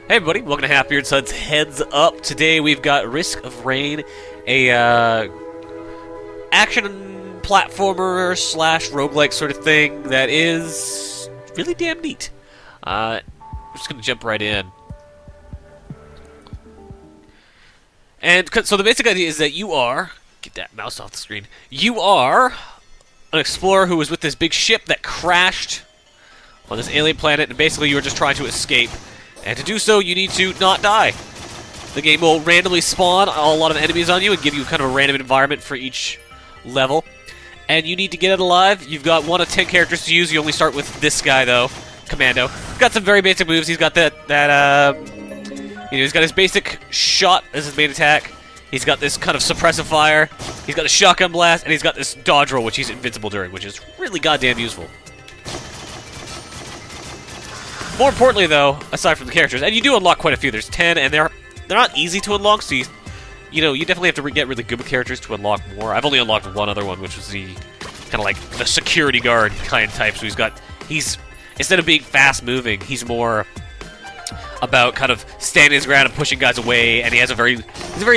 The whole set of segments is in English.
Hey everybody, welcome to Half Beard Suds Heads Up. Today we've got Risk of Rain, a action platformer slash roguelike sort of thing that is really damn neat. I'm just gonna jump right in. And so the basic idea is that you are, get that mouse off the screen, you are an explorer who was with this big ship that crashed on this alien planet, and basically you are just trying to escape. And to do so, you need to not die. The game will randomly spawn a lot of enemies on you and give you kind of a random environment for each level. And you need to get it alive. You've got 1 of 10 characters to use. You only start with this guy, though, Commando. He's got some very basic moves. He's got he's got his basic shot as his main attack. He's got this kind of suppressive fire. He's got the shotgun blast, and he's got this dodge roll, which he's invincible during, which is really goddamn useful. More importantly, though, aside from the characters, and you do unlock quite a few. There's 10, and they're not easy to unlock. So you definitely have to get really good with characters to unlock more. I've only unlocked one other one, which was the kind of like the security guard kind of type. So he's instead of being fast moving, he's more about kind of standing his ground and pushing guys away. And he's a very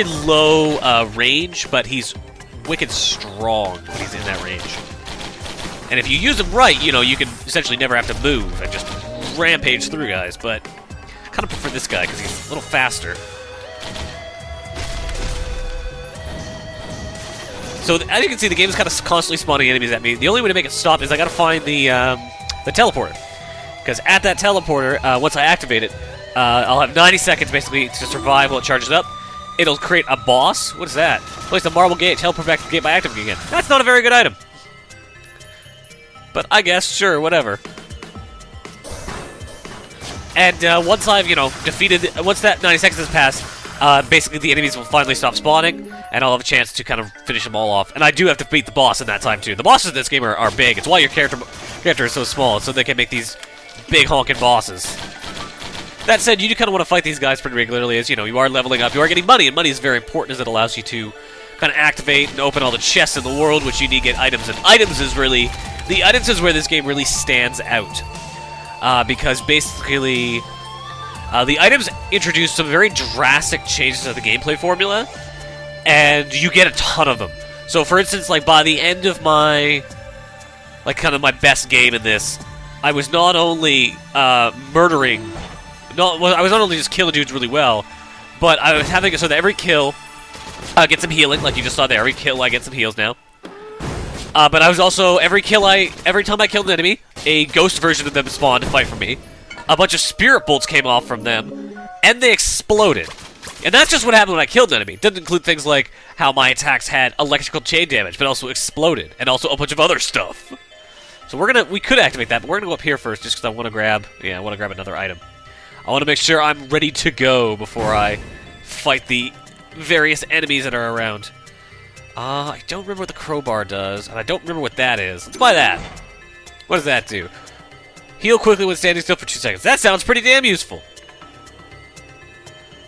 low range, but he's wicked strong when he's in that range. And if you use him right, you can essentially never have to move and just rampage through guys, but I kind of prefer this guy because he's a little faster. So as you can see, the game is kind of constantly spawning enemies at me. The only way to make it stop is I got to find the teleporter, because at that teleporter, once I activate it, I'll have 90 seconds basically to survive while it charges up. It'll create a boss. What is that? Place a marble gate, teleport back to the gate by activating again. That's not a very good item, but I guess sure, whatever. And once I've, once that 90 seconds has passed, basically the enemies will finally stop spawning, and I'll have a chance to kind of finish them all off. And I do have to beat the boss in that time, too. The bosses in this game are big. It's why your character is so small, so they can make these big honking bosses. That said, you do kind of want to fight these guys pretty regularly, as, you are leveling up. You are getting money, and money is very important as it allows you to kind of activate and open all the chests in the world, which you need to get items. And items is where this game really stands out. Because basically, the items introduce some very drastic changes to the gameplay formula, and you get a ton of them. So, for instance, by the end of my, kind of my best game in this, I was not only I was not only just killing dudes really well, but I was having it so that every kill gets some healing, like you just saw there. Every kill I get some heals now. But I was also, every time I killed an enemy, a ghost version of them spawned to fight for me. A bunch of spirit bolts came off from them, and they exploded. And that's just what happened when I killed an enemy. It doesn't include things like how my attacks had electrical chain damage, but also exploded, and also a bunch of other stuff. So we could activate that, but we're gonna go up here first, just because I want to grab another item. I want to make sure I'm ready to go before I fight the various enemies that are around. I don't remember what the crowbar does, and I don't remember what that is. Let's buy that. What does that do? Heal quickly when standing still for 2 seconds. That sounds pretty damn useful.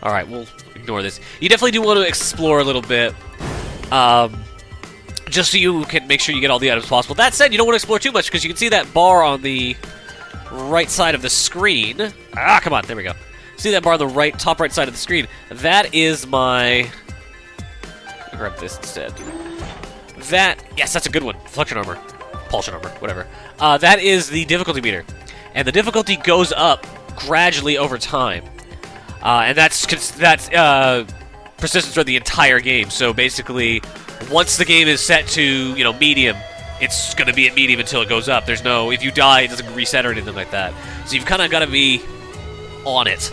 Alright, we'll ignore this. You definitely do want to explore a little bit, just so you can make sure you get all the items possible. That said, you don't want to explore too much, because you can see that bar on the right side of the screen. Ah, come on, there we go. See that bar on the top right side of the screen? That is my... I'll grab this instead. Yes, that's a good one. Flexion armor. Propulsion armor, whatever. That is the difficulty meter. And the difficulty goes up gradually over time. And that's persistence throughout the entire game. So basically, once the game is set to, medium, it's going to be at medium until it goes up. There's no, if you die, it doesn't reset or anything like that. So you've kind of got to be on it.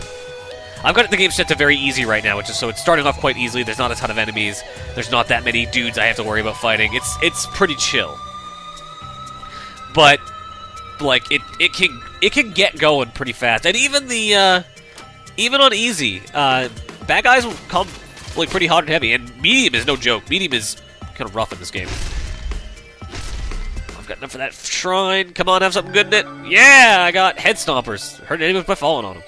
I've got the game set to very easy right now, so it's starting off quite easily. There's not a ton of enemies. There's not that many dudes I have to worry about fighting. It's pretty chill. But it can get going pretty fast. And even even on easy, bad guys will come pretty hard and heavy. And medium is no joke. Medium is kind of rough in this game. I've got enough for that shrine. Come on, have something good in it. Yeah, I got head stompers. Hurt enemies by falling on them.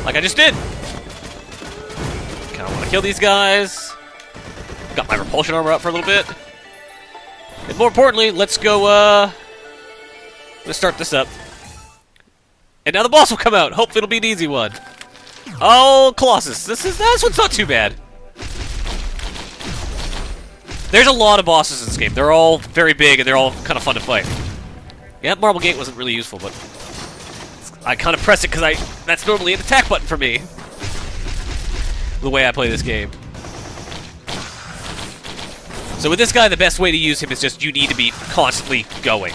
Like I just did. Kind of want to kill these guys. Got my repulsion armor up for a little bit. And more importantly, let's go, let's start this up. And now the boss will come out. Hopefully it'll be an easy one. Oh, Colossus. This one's not too bad. There's a lot of bosses in this game. They're all very big, and they're all kind of fun to fight. Yeah, Marble Gate wasn't really useful, but I kind of press it because that's normally an attack button for me. The way I play this game. So with this guy, the best way to use him is just you need to be constantly going.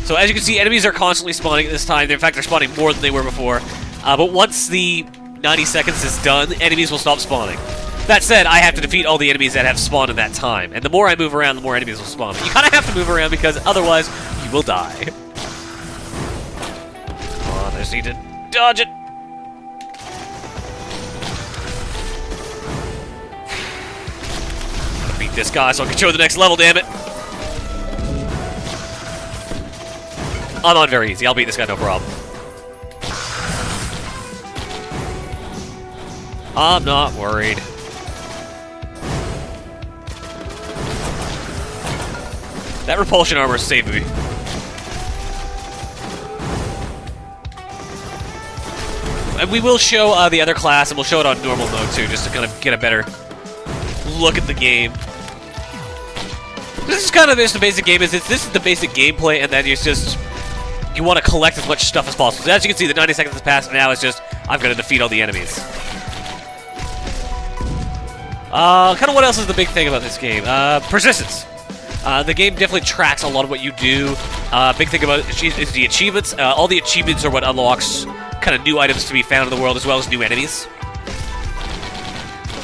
So as you can see, enemies are constantly spawning at this time. In fact, they're spawning more than they were before. But once the 90 seconds is done, enemies will stop spawning. That said, I have to defeat all the enemies that have spawned in that time. And the more I move around, the more enemies will spawn. But you kind of have to move around because otherwise, you will die. Come on, I just need to dodge it. Gotta beat this guy so I can show the next level, damn it. I'm on very easy. I'll beat this guy, no problem. I'm not worried. That repulsion armor saved me. And we will show the other class, and we'll show it on normal mode too, just to kind of get a better look at the game. This is kind of just the basic game. This is the basic gameplay, and then it's just you want to collect as much stuff as possible. So as you can see, the 90 seconds has passed, and now it's just I've got to defeat all the enemies. Kind of what else is the big thing about this game? Persistence. The game definitely tracks a lot of what you do. Big thing about it is the achievements. All the achievements are what unlocks kind of new items to be found in the world, as well as new enemies.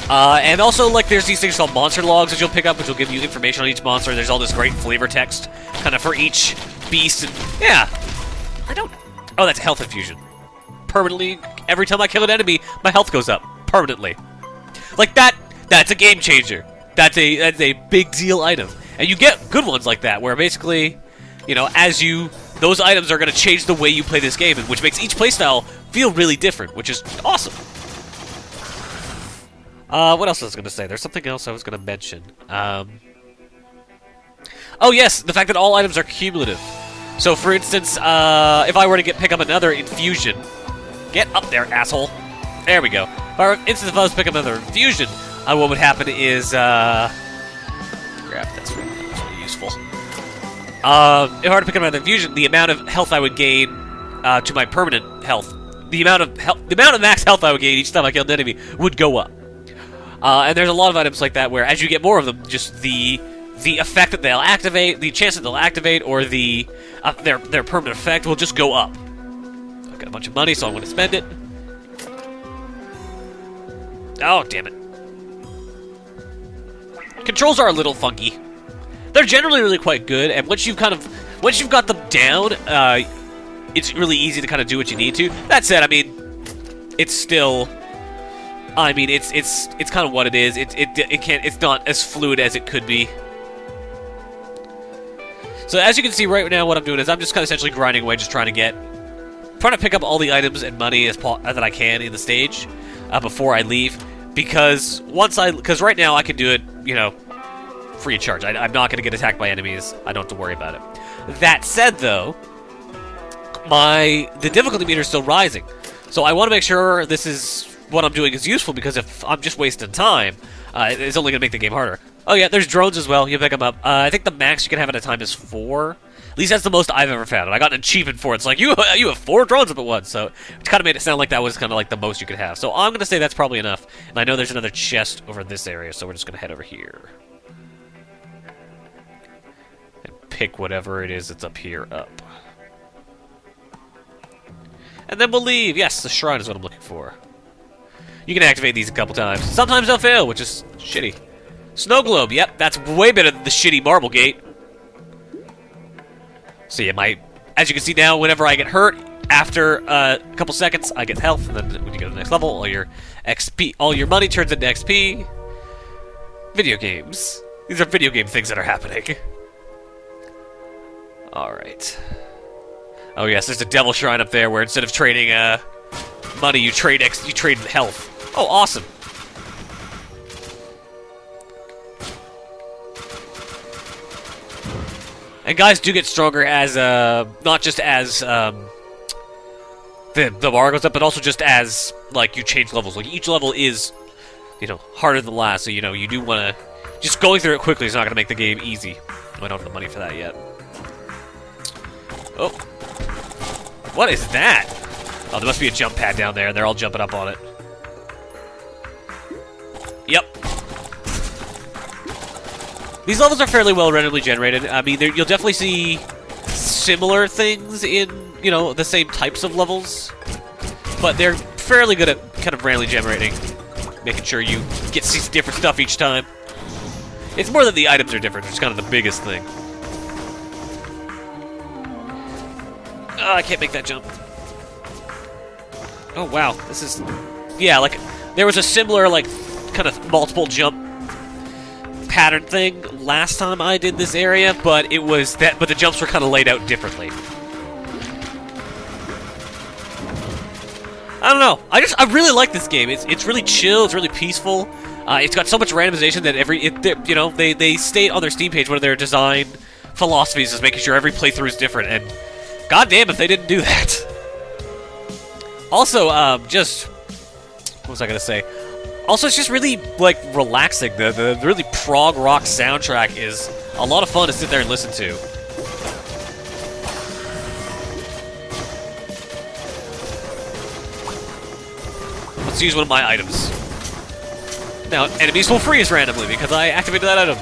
And also, like, there's these things called monster logs that you'll pick up, which will give you information on each monster. There's all this great flavor text, kind of for each beast. And yeah, oh, that's health infusion. Permanently, every time I kill an enemy, my health goes up permanently. Like that's a game changer. That's a big deal item. And you get good ones like that, where basically, you know, those items are going to change the way you play this game, which makes each playstyle feel really different, which is awesome. What else was I going to say? There's something else I was going to mention. Oh yes, the fact that all items are cumulative. So for instance, if I were to pick up another infusion, get up there, asshole. There we go. If I was to pick up another infusion, what would happen is, crap, that's really useful. If I were to pick up another infusion, the amount of health I would gain to my permanent health, the amount of max health I would gain each time I killed an enemy would go up. And there's a lot of items like that where, as you get more of them, just the effect that they'll activate, the chance that they'll activate, or their permanent effect will just go up. I've got a bunch of money, so I'm going to spend it. Oh, damn it. Controls are a little funky. They're generally really quite good, and once you've got them down, it's really easy to kind of do what you need to. That said, I mean, it's still, it's kind of what it is. It's not as fluid as it could be. So as you can see right now, what I'm doing is I'm just kind of essentially grinding away, just trying to pick up all the items and money that I can in the stage before I leave. Because right now I can do it, you know, free of charge. I'm not going to get attacked by enemies. I don't have to worry about it. That said, though, the difficulty meter is still rising. So I want to make sure what I'm doing is useful, because if I'm just wasting time, it's only going to make the game harder. Oh yeah, there's drones as well. You pick them up. I think the max you can have at a time is 4. At least that's the most I've ever found. And I got an achievement for it. It's like, you have 4 drones up at once. So it kind of made it sound like that was kind of like the most you could have. So I'm going to say that's probably enough. And I know there's another chest over in this area, so we're just going to head over here. And pick whatever it is that's up here up. And then we'll leave. Yes, the shrine is what I'm looking for. You can activate these a couple times. Sometimes they'll fail, which is shitty. Snow globe, yep, that's way better than the shitty Marble Gate. So yeah, as you can see now, whenever I get hurt, after a couple seconds, I get health, and then when you go to the next level, all your XP, all your money turns into XP. Video games. These are video game things that are happening. Alright. Oh yes, there's a devil shrine up there where instead of trading money, you trade health. Oh, awesome. And guys do get stronger as, not just as, the the bar goes up, but also just as, like, you change levels. Like, each level is, you know, harder than the last, so, you know, you do want to... Just going through it quickly is not going to make the game easy. I don't have the money for that yet. Oh. What is that? Oh, there must be a jump pad down there, and they're all jumping up on it. Yep. These levels are fairly well randomly generated. I mean, you'll definitely see similar things in, you know, the same types of levels. But they're fairly good at kind of randomly generating, making sure you get to see different stuff each time. It's more that the items are different, which is kind of the biggest thing. Oh, I can't make that jump. Oh, wow. This is... Yeah, like, there was a similar, like, kind of multiple jump pattern thing last time I did this area, but it was that... But the jumps were kind of laid out differently. I don't know. I really like this game. It's really chill. It's really peaceful. It's got so much randomization that you know, they state on their Steam page one of their design philosophies is making sure every playthrough is different, and goddamn if they didn't do that. Also, just what was I gonna say? Also, it's just really like relaxing. The really prog rock soundtrack is a lot of fun to sit there and listen to. Let's use one of my items. Now, enemies will freeze randomly because I activated that item.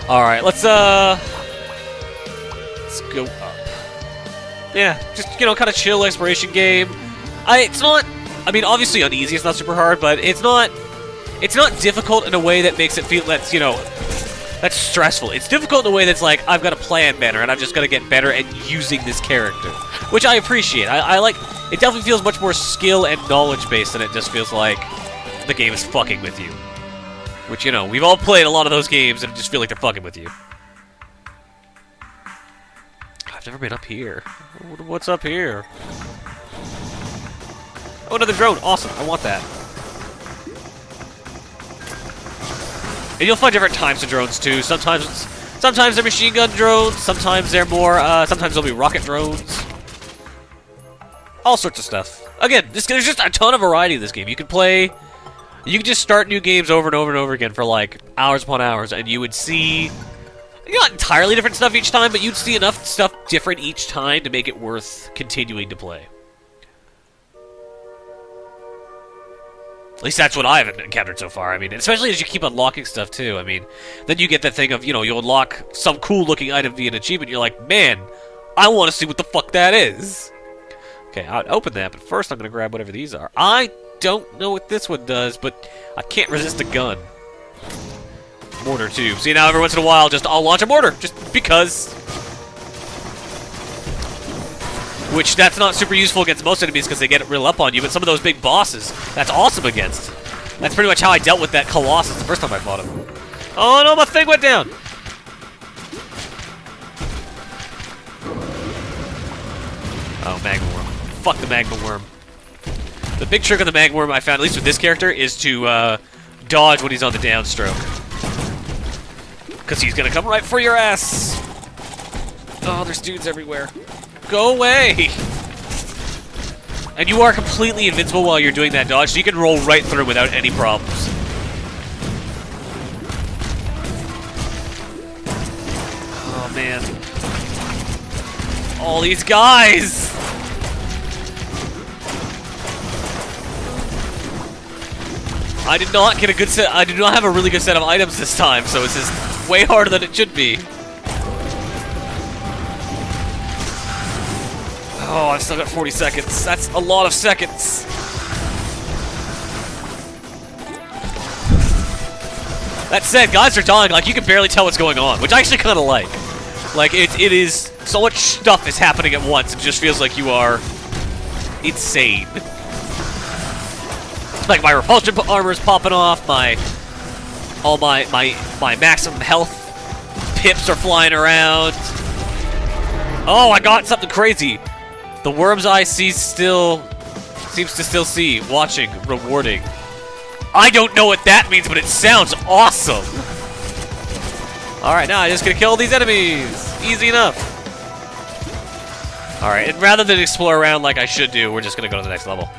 Alright, let's go up. Yeah, just, you know, kind of chill exploration game. It's not, I mean, obviously uneasy, it's not super hard, but it's not difficult in a way that makes it feel that's, you know, that's stressful. It's difficult in a way that's like, I've got to plan better, and I've just got to get better at using this character. Which I appreciate. I like, it definitely feels much more skill and knowledge-based than it just feels like the game is fucking with you. Which, you know, we've all played a lot of those games and just feel like they're fucking with you. I've never been up here. What's up here? Oh, another drone. Awesome. I want that. And you'll find different types of drones too. Sometimes they're machine gun drones. Sometimes they're more. Sometimes they'll be rocket drones. All sorts of stuff. Again, there's just a ton of variety in this game. You can play. You can just start new games over and over and over again for like hours upon hours, and you would see not entirely different stuff each time, but you'd see enough stuff different each time to make it worth continuing to play. At least that's what I've encountered so far. I mean, especially as you keep unlocking stuff, too. I mean, then you get that thing of, you know, you unlock some cool-looking item via an achievement, you're like, man, I want to see what the fuck that is. Okay, I'll open that, but first I'm going to grab whatever these are. I don't know what this one does, but I can't resist a gun. Mortar tube. See, now every once in a while, I'll launch a mortar, just because. Which, that's not super useful against most enemies because they get real up on you, but some of those big bosses, that's awesome against. That's pretty much how I dealt with that Colossus the first time I fought him. Oh no, my thing went down! Oh, Magma Worm. Fuck the Magma Worm. The big trick of the Magma Worm I found, at least with this character, is to dodge when he's on the downstroke. Because he's gonna come right for your ass! Oh, there's dudes everywhere. Go away! And you are completely invincible while you're doing that dodge, so you can roll right through without any problems. Oh, man. All these guys! I did not get a good set. I did not have a really good set of items this time, so it's just way harder than it should be. Oh, I've still got 40 seconds. That's a lot of seconds. That said, guys are dying. Like, you can barely tell what's going on, which I actually kind of like. Like, it is... So much stuff is happening at once. It just feels like you are... insane. Like, my repulsion armor is popping off. All my maximum health pips are flying around. Oh, I got something crazy. The worm's eye seems to still see, watching, rewarding. I don't know what that means, but it sounds awesome. Alright, now I'm just gonna kill these enemies. Easy enough. Alright, and rather than explore around like I should do, we're just gonna go to the next level.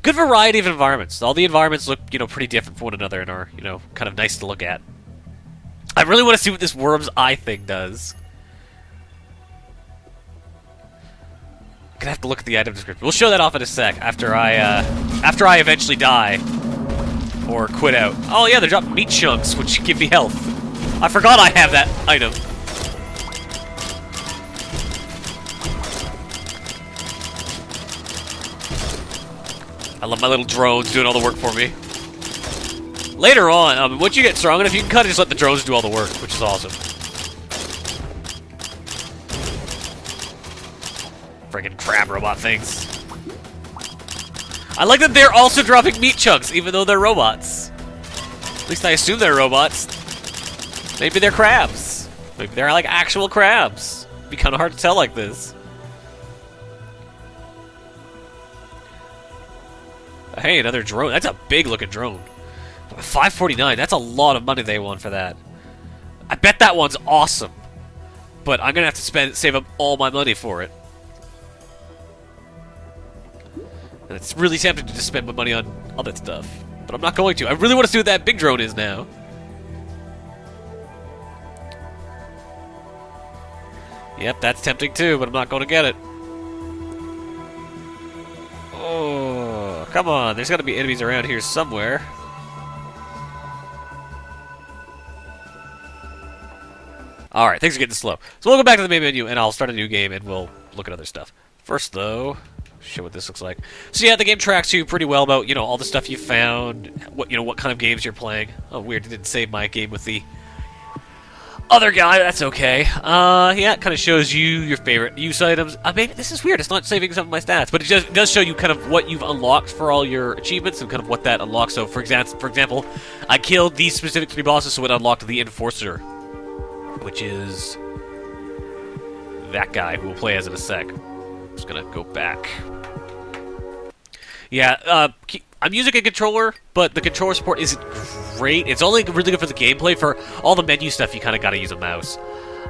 Good variety of environments. All the environments look, pretty different from one another and are, kind of nice to look at. I really want to see what this worm's eye thing does. I'm gonna have to look at the item description. We'll show that off in a sec after I eventually die or quit out. Oh yeah, they drop meat chunks, which give me health. I forgot I have that item. I love my little drones doing all the work for me. Later on, once you get strong enough, you can kind of just let the drones do all the work, which is awesome. Friggin' crab robot things. I like that they're also dropping meat chunks, even though they're robots. At least I assume they're robots. Maybe they're crabs. Maybe they're like actual crabs. It'd be kind of hard to tell like this. Hey, another drone. That's a big looking drone. $549. That's a lot of money they want for that. I bet that one's awesome. But I'm gonna have to save up all my money for it. And it's really tempting to just spend my money on other stuff. But I'm not going to. I really want to see what that big drone is now. Yep, that's tempting too, but I'm not going to get it. Oh, come on. There's got to be enemies around here somewhere. Alright, things are getting slow. So we'll go back to the main menu, and I'll start a new game, and we'll look at other stuff. First, though, show what this looks like. So yeah, the game tracks you pretty well about, all the stuff you found, what kind of games you're playing. Oh, weird, it didn't save my game with the other guy. That's okay. Yeah, it kind of shows you your favorite use items. Maybe this is weird. It's not saving some of my stats, but it does show you kind of what you've unlocked for all your achievements and kind of what that unlocks. So, for example, I killed these specific 3 bosses, so it unlocked the Enforcer, which is that guy who we'll play as in a sec. I'm just gonna go back. Yeah, I'm using a controller, but the controller support isn't great. It's only really good for the gameplay. For all the menu stuff, you kind of gotta use a mouse.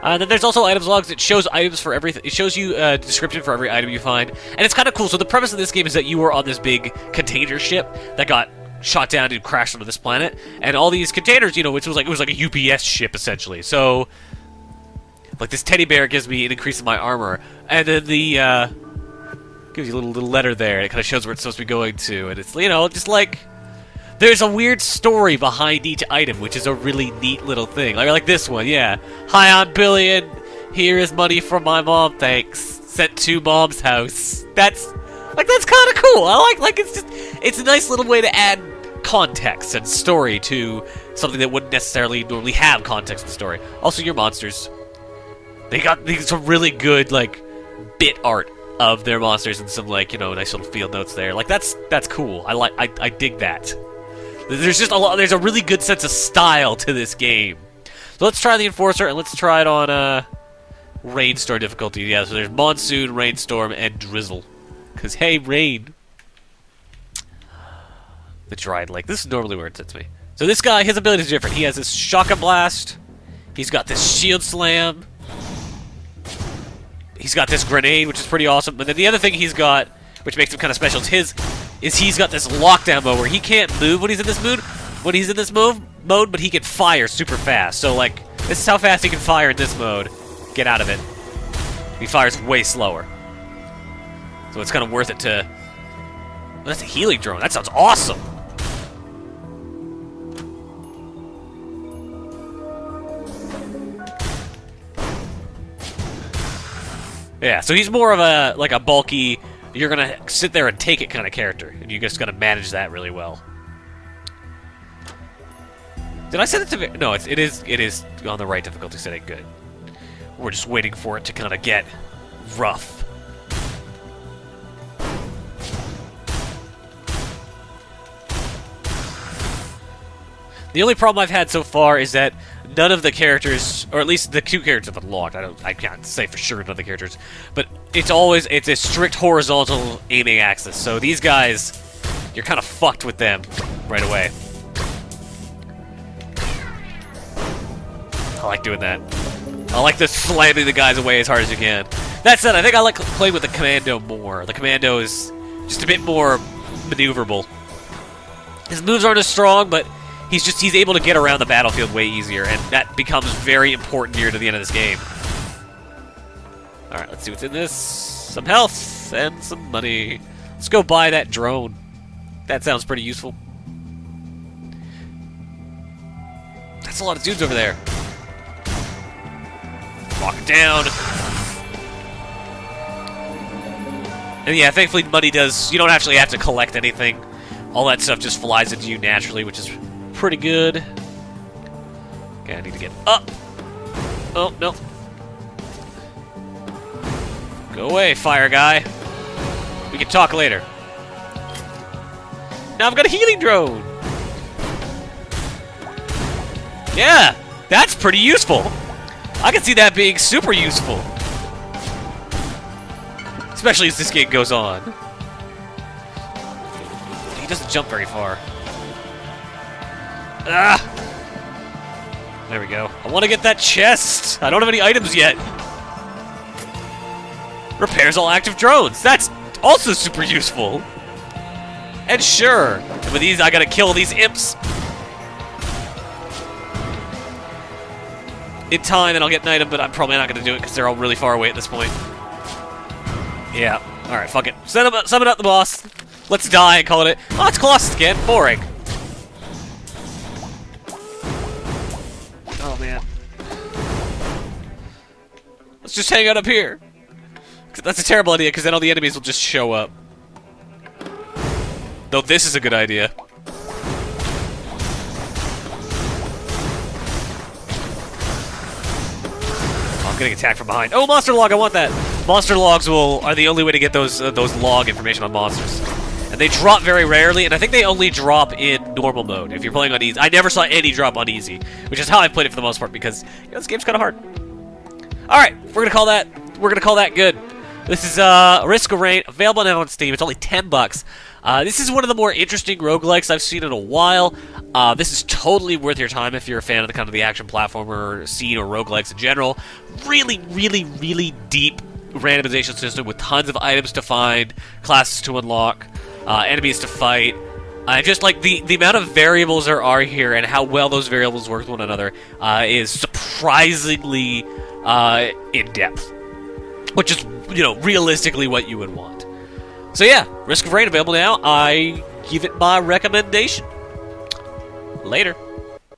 Then there's also items logs. It shows items for everything. It shows you a description for every item you find, and it's kind of cool. So the premise of this game is that you were on this big container ship that got shot down and crashed onto this planet, and all these containers, which was like a UPS ship essentially. So, like this teddy bear gives me an increase in my armor, and then the gives you a little letter there, and it kind of shows where it's supposed to be going to, and it's just like there's a weird story behind each item, which is a really neat little thing. Like this one, yeah. Hi, I'm Billy, and here is money from my mom. Thanks. Sent to mom's house. That's kind of cool. I like it's a nice little way to add context and story to something that wouldn't necessarily normally have context and story. Also, your monsters. They got some really good bit art of their monsters and some nice little field notes there. That's cool. I dig that. There's a really good sense of style to this game. So let's try the Enforcer, and let's try it on Rainstorm difficulty. Yeah, so there's Monsoon, Rainstorm, and Drizzle. Because hey, rain. The Dried Lake. This is normally where it sits me. So this guy, his ability is different. He has this Shotgun Blast. He's got this Shield Slam. He's got this grenade, which is pretty awesome. But then the other thing he's got, which makes him kind of special, is he's got this lockdown mode where he can't move when he's in this mode, but he can fire super fast. So this is how fast he can fire in this mode. Get out of it. He fires way slower. So it's kind of worth it to... Oh, that's a healing drone. That sounds awesome. Yeah, so he's more of a bulky, you're gonna sit there and take it kind of character, and you just gotta manage that really well. Did I set it to... No, it is on the right difficulty setting. Good. We're just waiting for it to kind of get rough. The only problem I've had so far is that none of the characters, or at least the 2 characters have unlocked. I can't say for sure none of the characters, but it's a strict horizontal aiming axis. So these guys, you're kind of fucked with them right away. I like doing that. I like the slamming the guys away as hard as you can. That said, I think I like playing with the Commando more. The Commando is just a bit more maneuverable. His moves aren't as strong, but he's able to get around the battlefield way easier, and that becomes very important near to the end of this game. Alright, let's see what's in this. Some health and some money. Let's go buy that drone. That sounds pretty useful. That's a lot of dudes over there. Walk it down. And yeah, thankfully money does... You don't actually have to collect anything. All that stuff just flies into you naturally, which is pretty good. Okay, I need to get up. Oh, no. Go away, fire guy. We can talk later. Now I've got a healing drone. Yeah, that's pretty useful. I can see that being super useful. Especially as this game goes on. He doesn't jump very far. Ah! There we go. I want to get that chest. I don't have any items yet. Repairs all active drones. That's also super useful. And sure, with these, I gotta kill these imps. In time, and I'll get an item, but I'm probably not gonna do it because they're all really far away at this point. Yeah. All right. Fuck it. Summon up the boss. Let's die and call it. Oh, it's Colossus again. Boring. Oh man. Let's just hang out up here. That's a terrible idea, because then all the enemies will just show up. Though this is a good idea. Oh, I'm getting attacked from behind. Oh, monster log! I want that. Monster logs are the only way to get those log information on monsters, and they drop very rarely. And I think they only drop in normal mode. If you're playing on easy, I never saw any drop on easy, which is how I played it for the most part, because this game's kind of hard. All right, we're gonna call that good. This is Risk of Rain, available now on Steam. It's only $10. This is one of the more interesting roguelikes I've seen in a while. This is totally worth your time if you're a fan of the kind of the action platformer scene or roguelikes in general. Really, really, really deep randomization system with tons of items to find, classes to unlock, enemies to fight. Just like the amount of variables there are here and how well those variables work with one another is surprisingly in depth. Which is, realistically what you would want. So yeah, Risk of Rain available now. I give it my recommendation. Later.